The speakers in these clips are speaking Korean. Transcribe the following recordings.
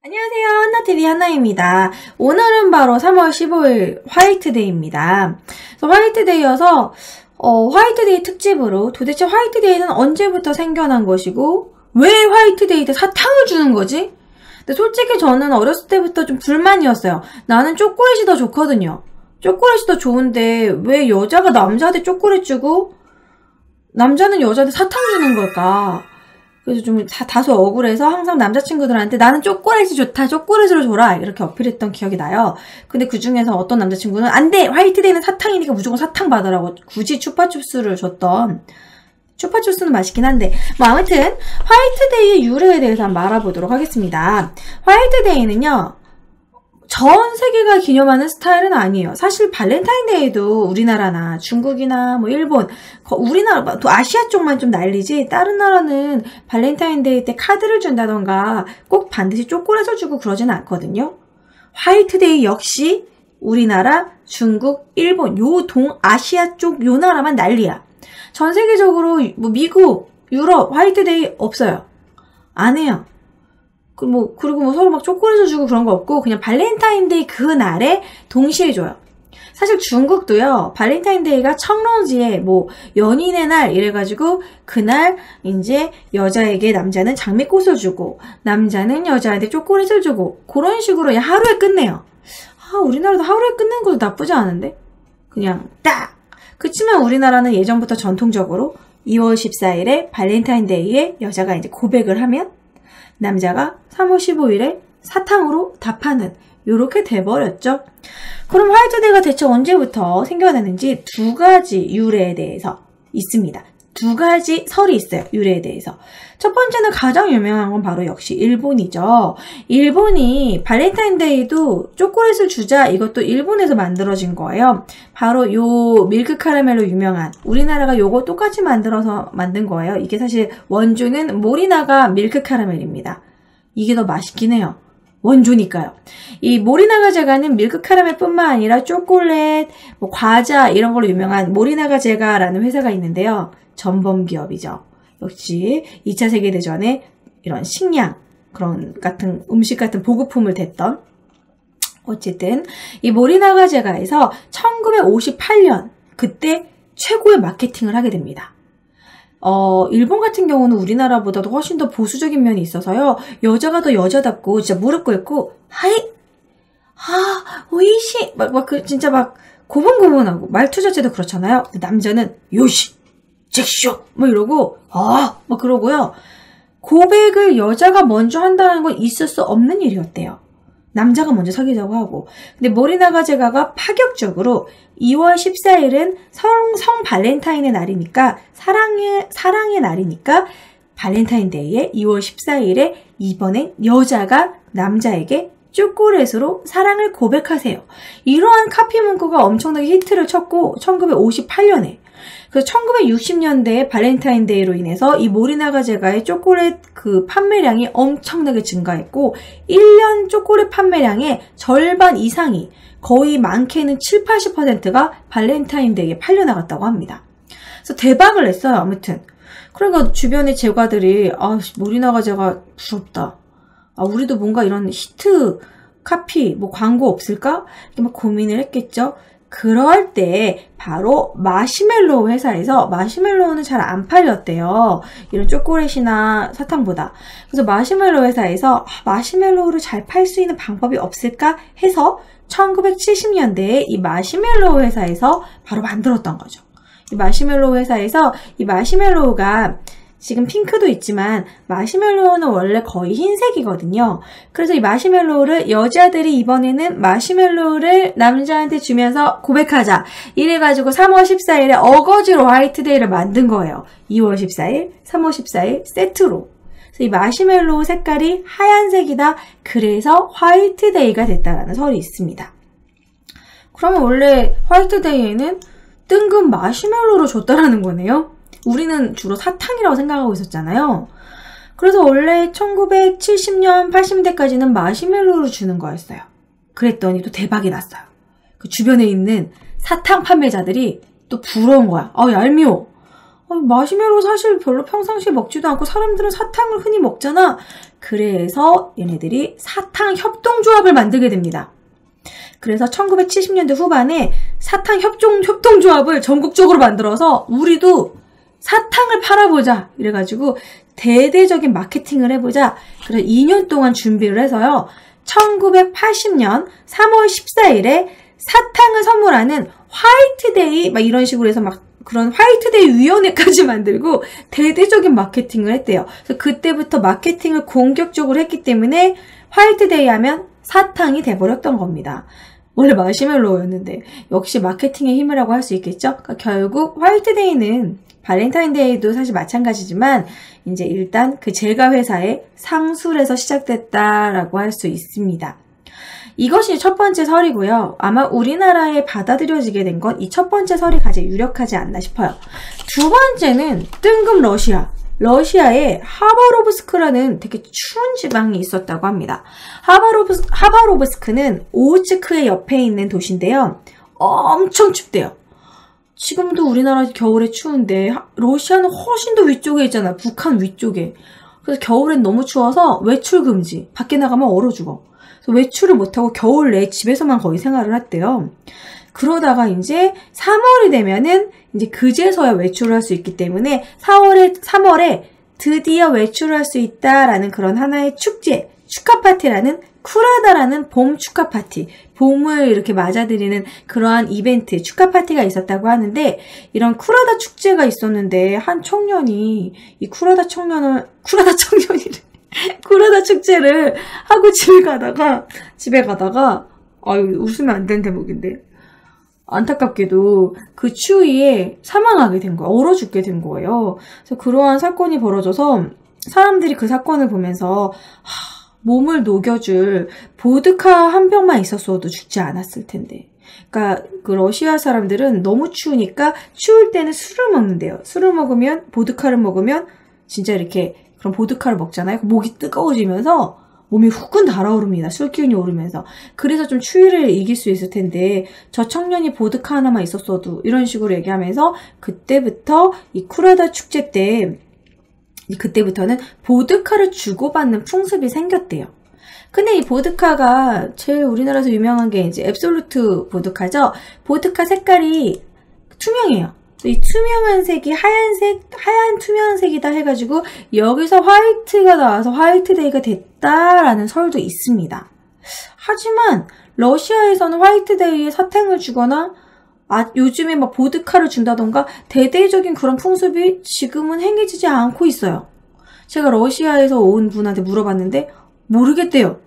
안녕하세요. 한나TV 한나입니다. 오늘은 바로 3월 15일 화이트데이입니다. 그래서 화이트데이여서 화이트데이 특집으로 도대체 화이트데이는 언제부터 생겨난 것이고 왜 화이트데이 때 사탕을 주는 거지? 근데 솔직히 저는 어렸을 때부터 좀 불만이었어요. 나는 초콜릿이 더 좋거든요. 초콜릿이 더 좋은데 왜 여자가 남자한테 초콜릿 주고 남자는 여자한테 사탕 주는 걸까? 그래서 좀 다소 억울해서 항상 남자친구들한테 나는 초콜릿이 좋다, 초콜릿으로 줘라 이렇게 어필했던 기억이 나요. 근데 그 중에서 어떤 남자친구는 안 돼! 화이트데이는 사탕이니까 무조건 사탕 받으라고 굳이 추파춥스를 줬던. 추파춥스는 맛있긴 한데 뭐 아무튼 화이트데이의 유래에 대해서 한번 알아보도록 하겠습니다. 화이트데이는요 전 세계가 기념하는 스타일은 아니에요. 사실 발렌타인데이도 우리나라나 중국이나 뭐 일본, 우리나라, 또 아시아 쪽만 좀 난리지 다른 나라는 발렌타인데이 때 카드를 준다던가 꼭 반드시 초콜릿을 주고 그러지는 않거든요. 화이트데이 역시 우리나라, 중국, 일본, 요 동아시아 쪽 요 나라만 난리야. 전 세계적으로 뭐 미국, 유럽 화이트데이 없어요. 안 해요. 그리고 서로 막 초콜릿을 주고 그런 거 없고, 그냥 발렌타인데이 그날에 동시에 줘요. 사실 중국도요, 발렌타인데이가 청러지에 뭐, 연인의 날 이래가지고, 그날, 이제, 여자에게 남자는 장미꽃을 주고, 남자는 여자한테 초콜릿을 주고, 그런 식으로 그냥 하루에 끝내요. 우리나라도 하루에 끝내는 것도 나쁘지 않은데? 그냥, 딱! 그치만 우리나라는 예전부터 전통적으로 2월 14일에 발렌타인데이에 여자가 이제 고백을 하면, 남자가 3월 15일에 사탕으로 답하는 요렇게 돼버렸죠. 그럼 화이트데이가 대체 언제부터 생겨났는지 두 가지 유래에 대해서 있습니다. 두 가지 설이 있어요. 유래에 대해서. 첫 번째는 가장 유명한 건 바로 역시 일본이죠. 일본이 발렌타인데이도 초콜릿을 주자 이것도 일본에서 만들어진 거예요. 바로 요 밀크 카라멜로 유명한 우리나라가 요거 똑같이 만들어서 만든 거예요. 이게 사실 원조는 모리나가 밀크 카라멜입니다. 이게 더 맛있긴 해요. 원조니까요. 이 모리나가 제가는 밀크 카라멜뿐만 아니라 초콜릿, 뭐 과자 이런 걸로 유명한 모리나가 제가라는 회사가 있는데요. 전범 기업이죠. 역시 2차 세계대전에 이런 식량 그런 같은 음식 같은 보급품을 댔던 어쨌든 이 모리나가 제가에서 1958년 그때 최고의 마케팅을 하게 됩니다. 일본 같은 경우는 우리나라보다도 훨씬 더 보수적인 면이 있어서요. 여자가 더 여자답고 진짜 무릎 꿇고 하이 오이시 진짜 막 고분고분하고 말투 자체도 그렇잖아요. 남자는 요시 잭쇼 뭐 이러고 막 그러고요. 고백을 여자가 먼저 한다는 건 있을 수 없는 일이었대요. 남자가 먼저 사귀자고 하고. 근데 모리나가 제가가 파격적으로 2월 14일은 성 발렌타인의 날이니까 사랑의 날이니까 발렌타인데이에 2월 14일에 이번엔 여자가 남자에게 초콜릿으로 사랑을 고백하세요. 이러한 카피 문구가 엄청나게 히트를 쳤고 1958년에 그래서 1960년대에 발렌타인데이로 인해서 이 모리나가 제가의 초콜릿 그 판매량이 엄청나게 증가했고 1년 초콜릿 판매량의 절반 이상이 거의 많게는 7, 80%가 발렌타인데이에 팔려나갔다고 합니다. 그래서 대박을 냈어요. 아무튼 그러니까 주변의 제과들이 모리나가 제가 부럽다. 우리도 뭔가 이런 히트 카피 뭐 광고 없을까? 이렇게 막 고민을 했겠죠. 그럴 때 바로 마시멜로우 회사에서 마시멜로우는 잘 안 팔렸대요. 이런 초콜릿이나 사탕보다. 그래서 마시멜로우 회사에서 마시멜로우를 잘 팔 수 있는 방법이 없을까 해서 1970년대에 이 마시멜로우 회사에서 바로 만들었던 거죠. 이 마시멜로우 회사에서 이 마시멜로우가 지금 핑크도 있지만 마시멜로우는 원래 거의 흰색이거든요. 그래서 이 마시멜로우를 여자들이 이번에는 마시멜로우를 남자한테 주면서 고백하자. 이래가지고 3월 14일에 어거지로 화이트데이를 만든 거예요. 2월 14일, 3월 14일 세트로. 그래서 이 마시멜로우 색깔이 하얀색이다. 그래서 화이트데이가 됐다라는 설이 있습니다. 그러면 원래 화이트데이에는 뜬금 마시멜로우를 줬다라는 거네요. 우리는 주로 사탕이라고 생각하고 있었잖아요. 그래서 원래 1970년, 80년대까지는 마시멜로우를 주는 거였어요. 그랬더니 또 대박이 났어요. 그 주변에 있는 사탕 판매자들이 또 부러운 거야. 얄미워. 마시멜로 사실 별로 평상시에 먹지도 않고 사람들은 사탕을 흔히 먹잖아. 그래서 얘네들이 사탕 협동조합을 만들게 됩니다. 그래서 1970년대 후반에 사탕 협동조합을 전국적으로 만들어서 우리도 사탕을 팔아보자 이래가지고 대대적인 마케팅을 해보자. 그래서 2년 동안 준비를 해서요. 1980년 3월 14일에 사탕을 선물하는 화이트데이 막 이런 식으로 해서 막 그런 화이트데이 위원회까지 만들고 대대적인 마케팅을 했대요. 그래서 그때부터 마케팅을 공격적으로 했기 때문에 화이트데이 하면 사탕이 돼버렸던 겁니다. 원래 마시멜로우였는데 역시 마케팅의 힘이라고 할 수 있겠죠? 그러니까 결국 화이트데이는 발렌타인데이도 사실 마찬가지지만 이제 일단 그 제과 회사의 상술에서 시작됐다라고 할 수 있습니다. 이것이 첫 번째 설이고요. 아마 우리나라에 받아들여지게 된 건 이 첫 번째 설이 가장 유력하지 않나 싶어요. 두 번째는 뜬금 러시아. 러시아에 하바로브스크라는 되게 추운 지방이 있었다고 합니다. 하바로브스크는 오우츠크의 옆에 있는 도시인데요. 엄청 춥대요. 지금도 우리나라 겨울에 추운데 러시아는 훨씬 더 위쪽에 있잖아. 북한 위쪽에. 그래서 겨울엔 너무 추워서 외출 금지. 밖에 나가면 얼어 죽어. 그래서 외출을 못하고 겨울 내에 집에서만 거의 생활을 했대요. 그러다가 이제 3월이 되면은 이제 그제서야 외출을 할 수 있기 때문에 3월에 드디어 외출을 할 수 있다라는 그런 하나의 축제, 축하 파티라는 쿠라다라는 봄 축하 파티, 봄을 이렇게 맞아들이는 그러한 이벤트, 축하 파티가 있었다고 하는데 이런 쿠라다 축제가 있었는데 한 청년이 이 쿠라다 축제를 하고 집에 가다가 웃으면 안 되는 대목인데 안타깝게도 그 추위에 사망하게 된 거예요. 얼어 죽게 된 거예요. 그래서 그러한 사건이 벌어져서 사람들이 그 사건을 보면서 몸을 녹여줄 보드카 한 병만 있었어도 죽지 않았을 텐데. 그러니까 그 러시아 사람들은 너무 추우니까 추울 때는 술을 먹는데요. 술을 먹으면 보드카를 먹으면 진짜 이렇게 그런 보드카를 먹잖아요. 목이 뜨거워지면서 몸이 후끈 달아오릅니다. 술 기운이 오르면서. 그래서 좀 추위를 이길 수 있을 텐데 저 청년이 보드카 하나만 있었어도 이런 식으로 얘기하면서 그때부터 이 쿠라다 축제 때 그때부터는 보드카를 주고받는 풍습이 생겼대요. 근데 이 보드카가 제일 우리나라에서 유명한 게 이제 앱솔루트 보드카죠. 보드카 색깔이 투명해요. 이 투명한 색이 하얀 투명한 색이다 해가지고 여기서 화이트가 나와서 화이트데이가 됐다라는 설도 있습니다. 하지만 러시아에서는 화이트데이에 사탕을 주거나 요즘에 막 보드카를 준다던가 대대적인 그런 풍습이 지금은 행해지지 않고 있어요. 제가 러시아에서 온 분한테 물어봤는데 모르겠대요.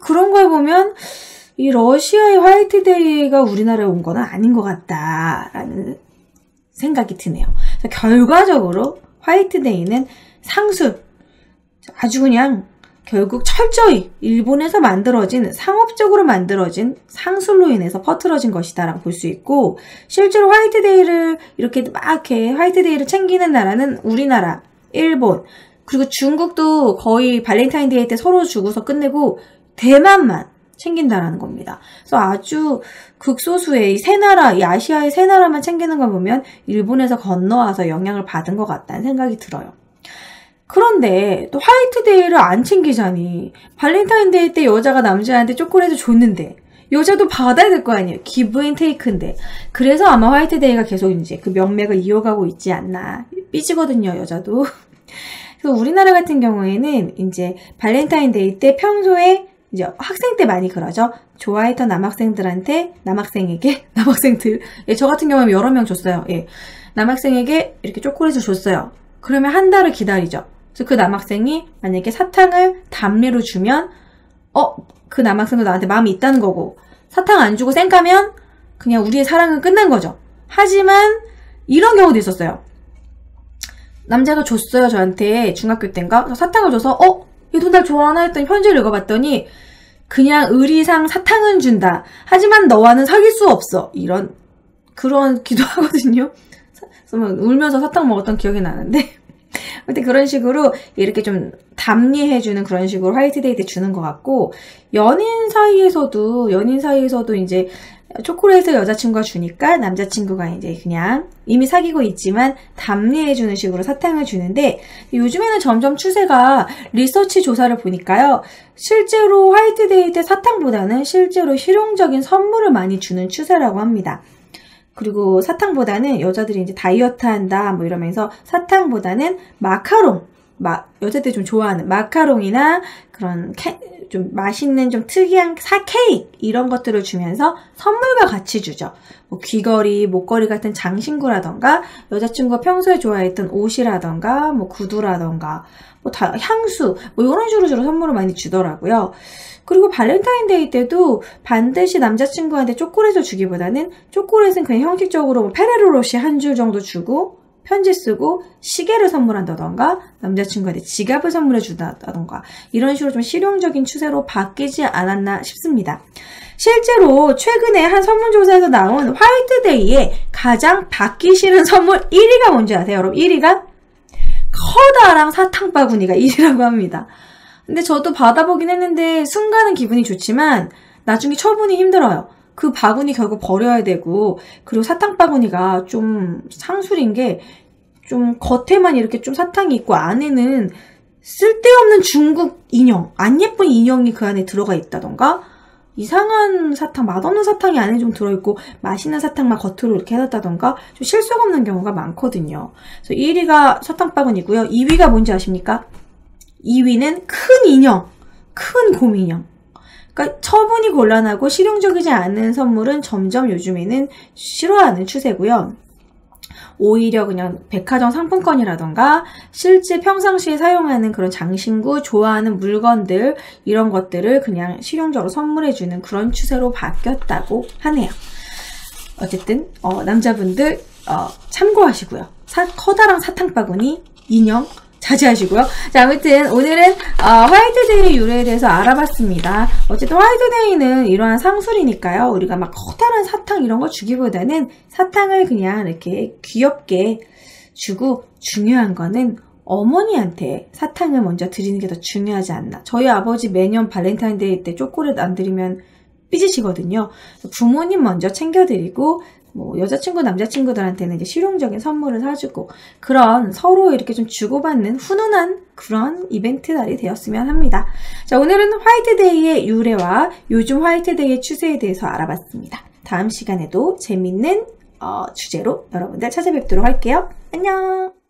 그런 걸 보면 이 러시아의 화이트데이가 우리나라에 온 건 아닌 것 같다라는 생각이 드네요. 결과적으로 화이트데이는 상술, 아주 그냥 결국 철저히 일본에서 만들어진 상업적으로 만들어진 상술로 인해서 퍼트러진 것이다라고 볼 수 있고 실제로 화이트데이를 이렇게 화이트데이를 챙기는 나라는 우리나라, 일본 그리고 중국도 거의 발렌타인데이 때 서로 주고서 끝내고 대만만 챙긴다라는 겁니다. 그래서 아주 극소수의 이 아시아의 세 나라만 챙기는 걸 보면 일본에서 건너와서 영향을 받은 것 같다는 생각이 들어요. 그런데 또 화이트데이를 안 챙기자니 발렌타인데이 때 여자가 남자한테 초콜릿을 줬는데 여자도 받아야 될 거 아니에요. 기브 앤 테이크인데. 그래서 아마 화이트데이가 계속 이제 그 명맥을 이어가고 있지 않나. 삐지거든요, 여자도. 그래서 우리나라 같은 경우에는 이제 발렌타인데이 때 평소에 이제 학생 때 많이 그러죠. 좋아했던 남학생들, 저 같은 경우는 여러 명 줬어요. 예. 남학생에게 이렇게 초콜릿을 줬어요. 그러면 한 달을 기다리죠. 그래서 그 남학생이 만약에 사탕을 담례로 주면 그 남학생도 나한테 마음이 있다는 거고 사탕 안 주고 쌩까면 그냥 우리의 사랑은 끝난 거죠. 하지만 이런 경우도 있었어요. 남자가 줬어요. 저한테 중학교 때인가 사탕을 줘서 얘도 날 좋아하나 했더니 편지를 읽어봤더니 그냥 의리상 사탕은 준다. 하지만 너와는 사귈 수 없어. 그런 기도 하거든요. 그래서 울면서 사탕 먹었던 기억이 나는데 아무튼 그런 식으로 이렇게 좀 담례해주는 그런 식으로 화이트데이 때 주는 것 같고, 연인 사이에서도 이제 초콜릿을 여자친구가 주니까 남자친구가 이제 그냥 이미 사귀고 있지만 담례해주는 식으로 사탕을 주는데, 요즘에는 점점 추세가 리서치 조사를 보니까요, 실제로 화이트데이 때 사탕보다는 실제로 실용적인 선물을 많이 주는 추세라고 합니다. 그리고 사탕보다는 여자들이 이제 다이어트 한다 뭐 이러면서 사탕보다는 마카롱, 여자들이 좀 좋아하는 마카롱이나 그런 좀 맛있는 좀 특이한 케이크 이런 것들을 주면서 선물과 같이 주죠. 뭐 귀걸이, 목걸이 같은 장신구라던가, 여자친구가 평소에 좋아했던 옷이라던가, 뭐 구두라던가, 뭐 향수, 뭐 이런 식으로 주로 선물을 많이 주더라고요. 그리고 발렌타인데이 때도 반드시 남자친구한테 초콜릿을 주기보다는 초콜릿은 그냥 형식적으로 페레로로시 한 줄 정도 주고 편지 쓰고 시계를 선물한다던가 남자친구한테 지갑을 선물해 준다던가 이런 식으로 좀 실용적인 추세로 바뀌지 않았나 싶습니다. 실제로 최근에 한 설문조사에서 나온 화이트데이에 가장 받기 싫은 선물 1위가 뭔지 아세요? 여러분 1위가 커다란 사탕 바구니가 1위라고 합니다. 근데 저도 받아보긴 했는데 순간은 기분이 좋지만 나중에 처분이 힘들어요. 그 바구니 결국 버려야 되고, 그리고 사탕 바구니가 좀 상술인 게 좀 겉에만 이렇게 좀 사탕이 있고 안에는 쓸데없는 중국 인형, 안 예쁜 인형이 그 안에 들어가 있다던가, 이상한 사탕, 맛없는 사탕이 안에 좀 들어있고 맛있는 사탕만 겉으로 이렇게 해놨다던가 좀 실속 없는 경우가 많거든요. 그래서 1위가 사탕 바구니고요. 2위가 뭔지 아십니까? 2위는 큰 인형, 큰 곰인형. 그러니까 처분이 곤란하고 실용적이지 않은 선물은 점점 요즘에는 싫어하는 추세고요. 오히려 그냥 백화점 상품권이라던가 실제 평상시에 사용하는 그런 장신구, 좋아하는 물건들 이런 것들을 그냥 실용적으로 선물해주는 그런 추세로 바뀌었다고 하네요. 어쨌든 남자분들 참고하시고요. 커다란 사탕 바구니, 인형 자제하시고요. 자, 아무튼 오늘은 화이트데이 유래에 대해서 알아봤습니다. 어쨌든 화이트데이는 이러한 상술이니까요. 우리가 막 커다란 사탕 이런 거 주기보다는 사탕을 그냥 이렇게 귀엽게 주고, 중요한 거는 어머니한테 사탕을 먼저 드리는 게 더 중요하지 않나. 저희 아버지 매년 발렌타인데이 때 초콜릿 안 드리면 삐지시거든요. 부모님 먼저 챙겨드리고, 뭐 여자친구, 남자친구들한테는 이제 실용적인 선물을 사주고, 그런 서로 이렇게 좀 주고받는 훈훈한 그런 이벤트 날이 되었으면 합니다. 자, 오늘은 화이트데이의 유래와 요즘 화이트데이의 추세에 대해서 알아봤습니다. 다음 시간에도 재밌는 주제로 여러분들 찾아뵙도록 할게요. 안녕!